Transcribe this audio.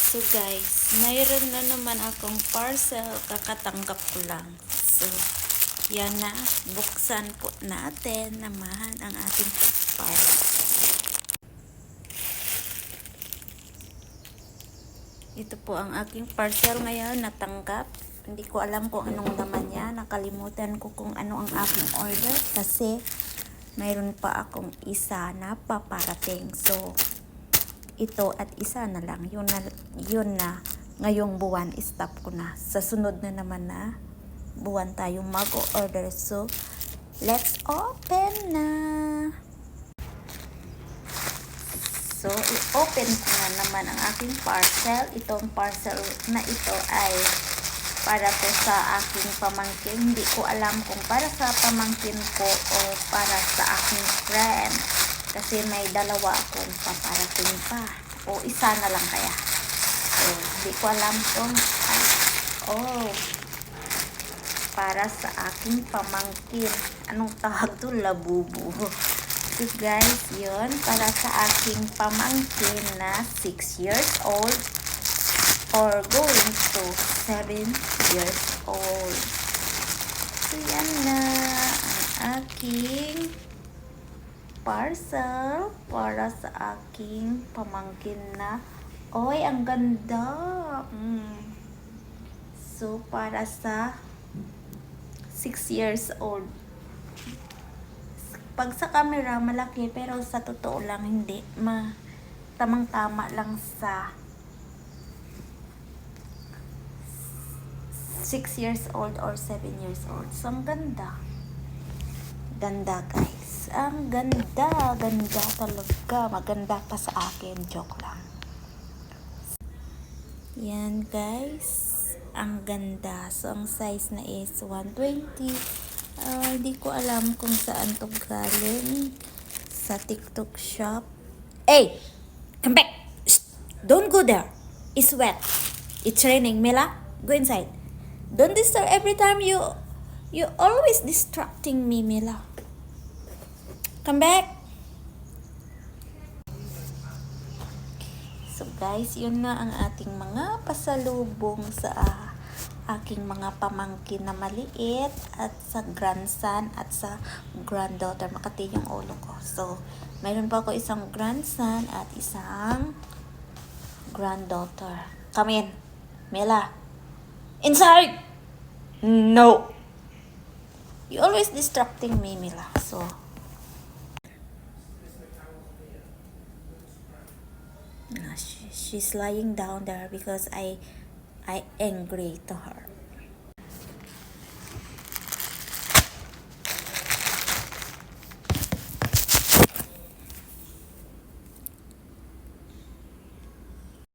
So guys, mayroon na naman akong parcel, kakatanggap ko lang. So, yan na, buksan po natin naman ang ating parcel. Ito po ang aking parcel ngayon, natanggap. Hindi ko alam kung anong laman niya, nakalimutan ko kung ano ang aking order kasi mayroon pa akong isa na paparating. So, ito at isa na lang. Yun na ngayong buwan, stop ko na. Sa sunod na naman na buwan tayong mag-order. So, let's open na. So, i-open ko na naman ang aking parcel. Itong parcel na ito ay para to sa aking pamangkin. Hindi ko alam kung para sa pamangkin ko o para sa aking friend. Kasi may dalawa akong paparating pa. O isa na lang kaya. So, hindi ko alam kung para sa aking pamangkin. Anong tawag to? Labubu. So guys, yun. Para sa aking pamangkin na 6 years old or going to 7 years old. So yan na ang aking parcel para sa aking pamangkin na. Oy, ang ganda. So, para sa 6 years old. Pag sa camera, malaki. Pero sa totoo lang, hindi. Tamang-tama lang sa 6 years old or 7 years old. So, ang ganda. Ganda, guys. Ang ganda. Ganda talaga. Maganda pa sa akin. Joke lang. Yan, guys. Ang ganda. So, ang size na is 120. Hindi ko alam kung saan to galing. Sa TikTok shop. Hey! Come back! Shh! Don't go there. It's wet. It's raining. Mila, go inside. Don't disturb every time you always distracting me, Mila. Come back. So guys, yun na ang ating mga pasalubong sa aking mga pamangkin na maliit at sa grandson at sa granddaughter. Makati yung ulo ko. So, mayroon pa ako isang grandson at isang granddaughter. Come in. Mela. Inside! No! You always distracting me, Mila. So, she's lying down there because I angry to her.